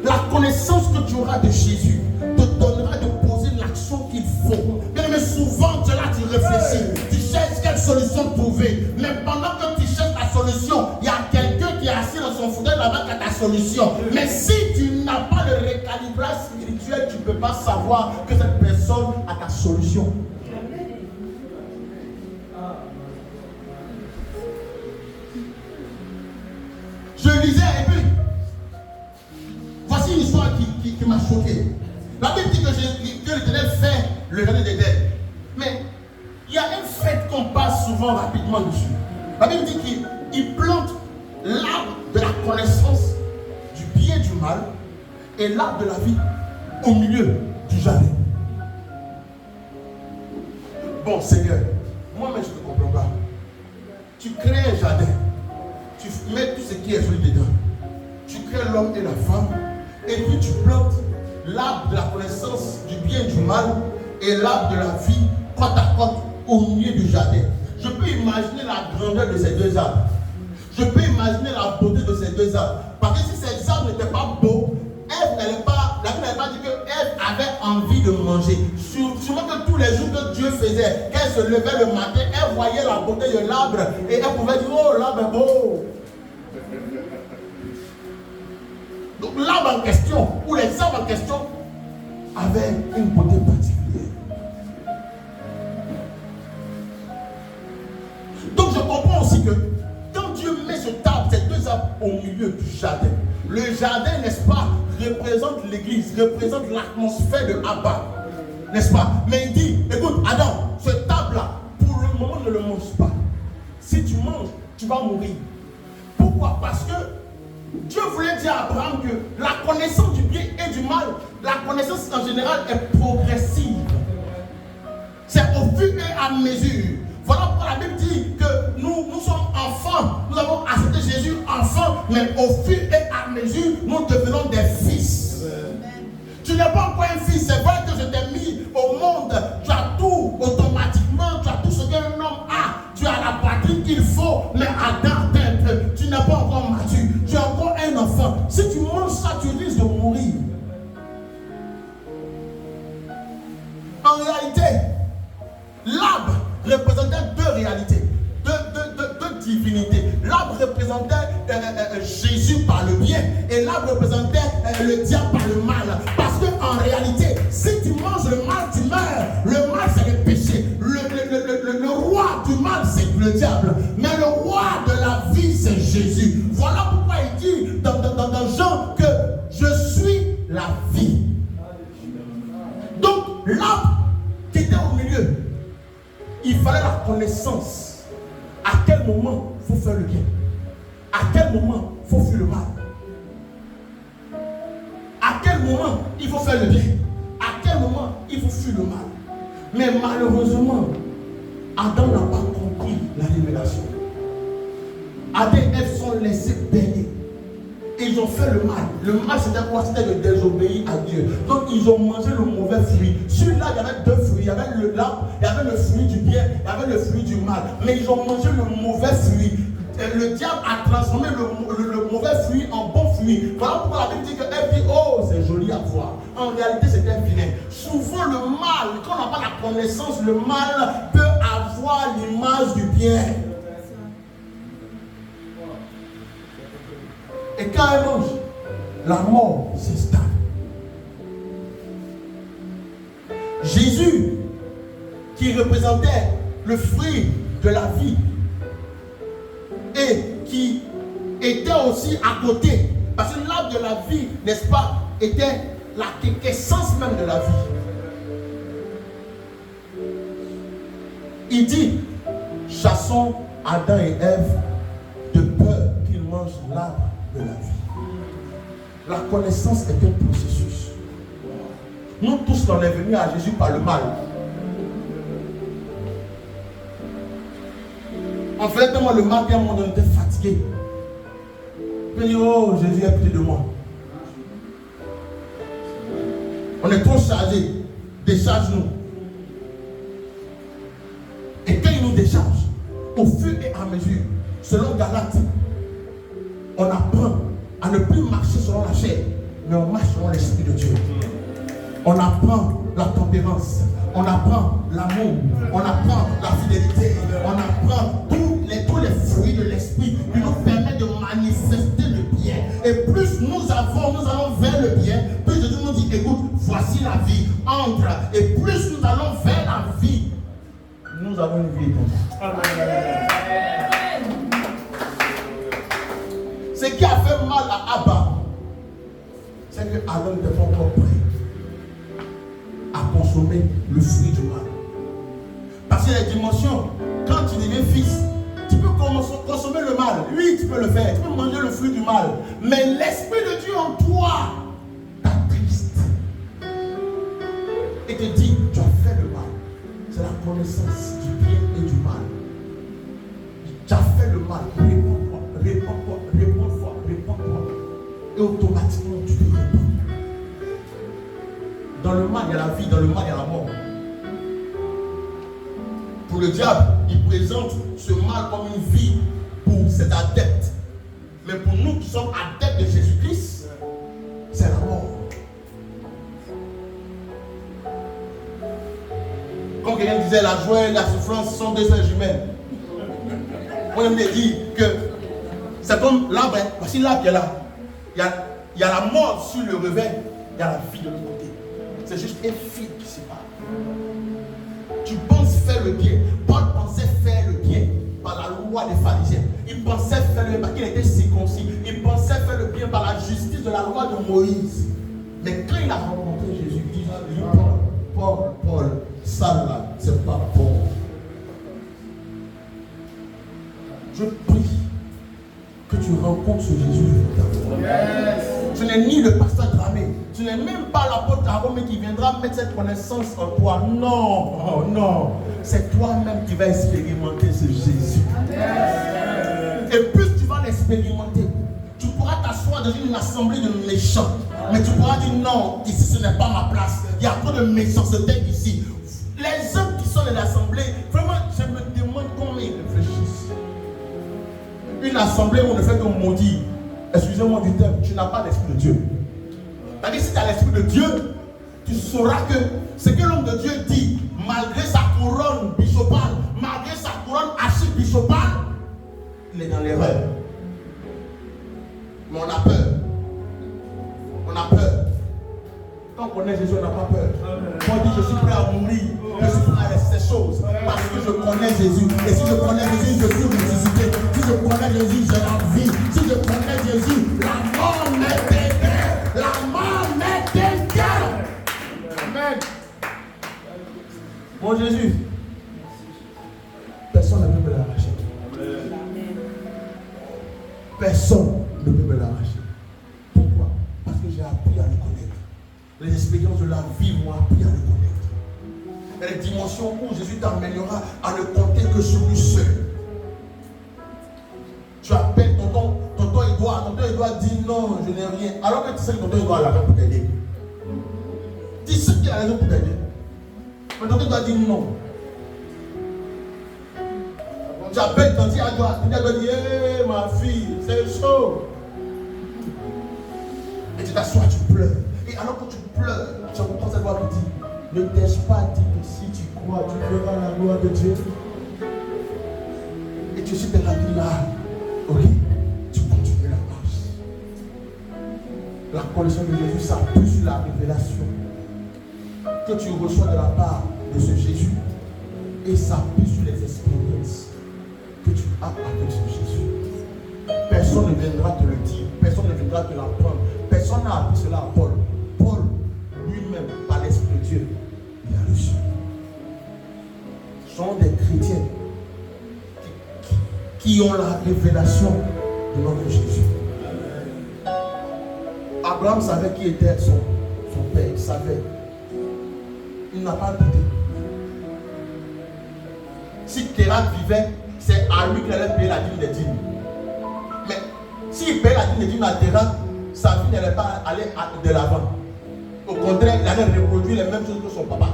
La connaissance que tu auras de Jésus te donnera de poser l'action qu'il faut. Mais souvent, tu es là, tu réfléchis, tu cherches quelle solution trouver. Mais pendant que tu cherches la solution, il y a quelqu'un qui est assis dans son fauteuil là-bas qui a ta solution. Mais si tu n'as pas le récalibrage spirituel, tu ne peux pas savoir que cette personne a ta solution. Je lisais et puis, voici une histoire qui m'a choqué. La Bible dit que l'Éternel fait le jardin d'Éden. Mais il y a une fête qu'on passe souvent rapidement dessus. La Bible dit qu'il plante l'arbre de la connaissance du bien et du mal et l'arbre de la vie au milieu du jardin. Bon Seigneur, moi-même je ne comprends pas. Tu crées un jardin, tu mets tout ce qui est joli dedans. Tu crées l'homme et la femme et puis tu plantes l'arbre de la connaissance du bien et du mal et l'arbre de la vie côte à côte au milieu du jardin. Je peux imaginer la grandeur de ces 2 arbres. Je peux imaginer la beauté de ces 2 arbres. Parce que si ces arbres n'étaient pas beaux, la Bible n'avait pas dit qu'Ève avait envie de manger. Sûrement que tous les jours que Dieu faisait, qu'elle se levait le matin, elle voyait la beauté de l'arbre et elle pouvait dire, oh, l'arbre est beau. Donc l'arbre en question, ou les arbres en question, avaient une beauté particulière. Donc je comprends aussi que quand Dieu met ce arbre, ces 2 arbres au milieu du jardin, le jardin, n'est-ce pas, représente l'église, représente l'atmosphère de Abba, n'est-ce pas? Mais il dit, écoute, Adam, ce arbre-là, pour le moment, ne le mange pas. Si tu manges, tu vas mourir. Pourquoi? Parce que Dieu voulait dire à Abraham que la connaissance du bien et du mal, la connaissance en général est progressive. C'est au fur et à mesure. Voilà pourquoi la Bible dit que nous sommes enfants. Nous avons accepté Jésus enfant, mais au fur et à mesure, nous devenons des fils. Tu n'es pas encore un fils. C'est vrai que je t'ai mis au monde. Tu as tout automatiquement. Tu as tout ce qu'un homme a. Tu as la patrie qu'il faut. Mais attends, tu n'es pas encore mature. Tu es encore un enfant. Si tu manges ça, tu risques de mourir. En réalité, l'arbre représentait deux réalités, deux divinités. L'arbre représentait Jésus par le bien et l'arbre représentait le diable par le mal. Parce qu'en réalité, si tu manges le mal, tu meurs. Le mal, c'est le péché. Le roi du mal, c'est le diable. Mais le roi de la vie, c'est Jésus. Voilà pourquoi il dit dans Jean que je suis la vie. Donc, l'arbre qui était au milieu, il fallait la connaissance. À quel moment il faut faire le bien? À quel moment il faut fuir le mal? À quel moment il faut faire le bien? À quel moment il faut fuir le mal? Mais malheureusement, Adam n'a pas compris la révélation. Adam et Ève sont laissés baigner. Et ils ont fait le mal. Le mal, c'était quoi? C'était de désobéir à Dieu. Donc, ils ont mangé le mauvais fruit. Celui-là, il y avait deux fruits. Il y avait l'arbre, il y avait le fruit du bien, il y avait le fruit du mal. Mais ils ont mangé le mauvais fruit. Et le diable a transformé le mauvais fruit en bon fruit. Voilà pourquoi la Bible dit que Ève dit, oh, c'est joli à voir. En réalité, c'était vilain. Souvent, le mal, quand on n'a pas la connaissance, le mal peut avoir l'image du bien. Et quand elle mange, la mort s'installe. Jésus, qui représentait le fruit de la vie et qui était aussi à côté, parce que l'arbre de la vie, n'est-ce pas, était la quintessence même de la vie. Il dit, chassons Adam et Ève de peur qu'ils mangent l'arbre de la vie. La connaissance est un processus. Nous tous, on est venus à Jésus par le mal. On faisait tellement le mal qu'à un moment on était fatigué. Puis on dit, oh Jésus, aie pitié de moi. On est trop chargé. Décharge-nous. Et quand il nous décharge, au fur et à mesure, selon Galates, on apprend à ne plus marcher selon la chair, mais on marche selon l'Esprit de Dieu. On apprend la tempérance, on apprend l'amour, on apprend la fidélité, on apprend tous les fruits de l'Esprit qui nous permettent de manifester le bien. Et plus nous allons vers le bien, plus Jésus nous dit, écoute, voici la vie, entre. Et plus nous allons vers la vie, nous avons une vie éternelle. Ce qui a fait mal à Abba, c'est que Adam n'était pas encore prêt à consommer le fruit du mal. Parce que les dimensions, quand tu deviens fils, tu peux consommer le mal. Oui, tu peux le faire, tu peux manger le fruit du mal. Mais l'Esprit de Dieu en toi t'attriste et te dit, tu as fait le mal. C'est la connaissance du bien et du mal. Tu as fait le mal, réponds-toi. Et automatiquement tu te réponds. Dans le mal il y a la vie, dans le mal il y a la mort. Pour le diable, il présente ce mal comme une vie pour ses adeptes. Mais pour nous qui sommes adeptes de Jésus-Christ, c'est la mort. Quand quelqu'un disait la joie et la souffrance sont deux sœurs jumelles, on aime dire que c'est comme l'arbre, voici l'arbre qui est là. Il y a la mort sur le revers, il y a la vie de l'autre côté. C'est juste un fil qui sépare. Tu penses faire le bien. Paul pensait faire le bien par la loi des pharisiens. Il pensait faire le bien parce qu'il était circoncis. Il pensait faire le bien par la justice de la loi de Moïse. Mais quand il a rencontré Jésus, il dit, Paul, ça là, c'est pas bon. Je prie que tu rencontres ce Jésus. Je Ce n'est ni le pasteur Dramé. Ce n'est même pas l'apôtre Aaron qui viendra mettre cette connaissance en toi. Non, oh non. C'est toi-même qui vas expérimenter ce Jésus. Et plus tu vas l'expérimenter, tu pourras t'asseoir dans une assemblée de méchants. Mais tu pourras dire non, ici ce n'est pas ma place. Il y a trop de méchanceté ici. Les hommes qui sont dans l'assemblée, vraiment, je me demande comment ils réfléchissent. Une assemblée où on ne fait que maudire. Excusez-moi du terme, tu n'as pas l'esprit de Dieu. C'est-à-dire, si tu as l'esprit de Dieu, tu sauras que ce que l'homme de Dieu dit, malgré sa couronne bishopale, malgré sa couronne archibishopale, il est dans l'erreur. Mais on a peur. On a peur. Quand on connaît Jésus, on n'a pas peur. Quand on dit je suis prêt à mourir, je suis prêt à laisser ces choses. Parce que je connais Jésus. Et si je connais Jésus, je suis ressuscité. Si je connais Jésus, j'ai la vie. Si je connais Jésus, la mort m'est dégueu. La mort m'est dégueu. Amen. Mon Jésus, personne ne peut me l'arracher. Personne ne peut me l'arracher. Pourquoi? Parce que j'ai appris à le connaître. Les expériences de la vie m'ont appris à le connaître. Et les dimensions où Jésus t'amènera à ne compter que sur lui seul. Tu appelles tonton Edouard dit non, je n'ai rien. Alors que tu sais que tonton Edouard a la raison pour t'aider. Tu sais qu'il a la raison pour t'aider. Mais tonton Edouard dit non. Tu appelles tonton Edouard, tonton Edouard dit hé ma fille, c'est chaud. Et tu t'assois, tu pleures. Et alors que tu pleures, tu entends cette voix qui dit, ne t'ai-je pas dit que si tu crois, tu verras la gloire de Dieu. Et tu suis dans la vie là. Ok, tu continues la marche. La connaissance de Jésus s'appuie sur la révélation que tu reçois de la part de ce Jésus. Et s'appuie sur les expériences que tu as avec ce Jésus. Personne ne viendra te le dire. Personne ne viendra te l'apprendre. Personne n'a appris cela à Paul. Paul, lui-même, par l'Esprit de Dieu, il a reçu. Ce sont des chrétiens qui ont la révélation de notre Jésus. Abraham savait qui était son père. Il savait. Il n'a pas douté. Si Kérat vivait, c'est à lui qu'il allait payer la dîme des dîmes. Mais s'il payait la dîme des dîmes à Kérat, sa vie n'allait pas aller de l'avant. Au contraire, il allait reproduire les mêmes choses que son papa.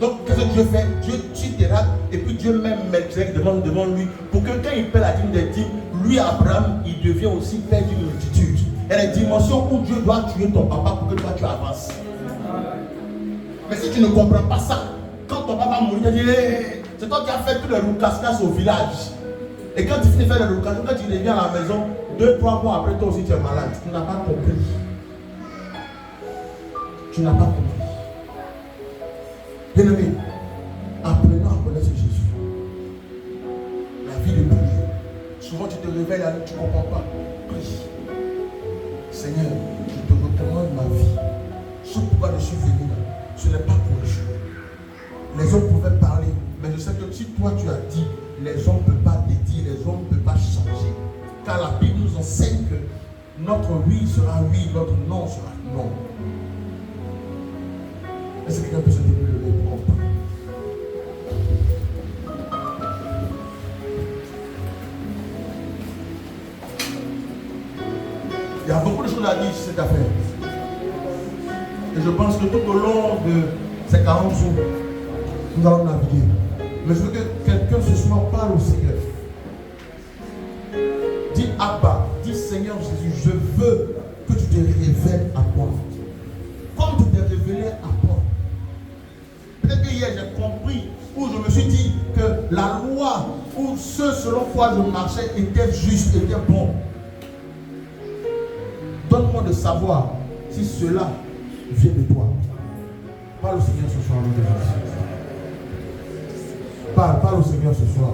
Donc, qu'est-ce que Dieu fait? Dieu tue Kérat et puis Dieu même Melchizedek devant lui pour que quand il paie la dîme des dîmes, lui, Abraham, il devient aussi père d'une multitude. Il y a des dimensions où Dieu doit tuer ton papa pour que toi tu avances. Mais si tu ne comprends pas ça, quand ton papa mourit, tu dis hey, c'est toi qui as fait tout le roucascas au village. Et quand tu finis de faire le roucascas, quand tu reviens à la maison, 2-3 mois après, toi aussi tu es malade. Tu n'as pas compris. Tu n'as pas compris. Bien-aimé, apprenons à connaître Jésus. La vie de prière. Souvent tu te réveilles la nuit, tu ne comprends pas. Prie. Seigneur, je te recommande ma vie. Ce pourquoi je suis venu là, ce n'est pas pour le jeu. Les hommes pouvaient parler, mais je sais que si toi tu as dit, les hommes ne peuvent pas te dire, les hommes ne peuvent pas changer. Car la Bible nous enseigne que notre oui sera oui, notre non sera non. Est-ce que quelqu'un peut se développer pour comprendre? Il y a beaucoup de choses à dire sur cette affaire. Et je pense que tout au long de ces 40 jours, nous allons naviguer. Mais je veux que quelqu'un ce soir parle au Seigneur. Dis Abba, dis Seigneur Jésus, je veux que tu te révèles à moi. Comme tu t'es révélé à moi. Peut-être que hier j'ai compris, où je me suis dit que la loi, ou ce selon quoi je marchais, était juste, était bon. Donne-moi de savoir si cela vient de toi. Parle au Seigneur ce soir. Parle au Seigneur ce soir.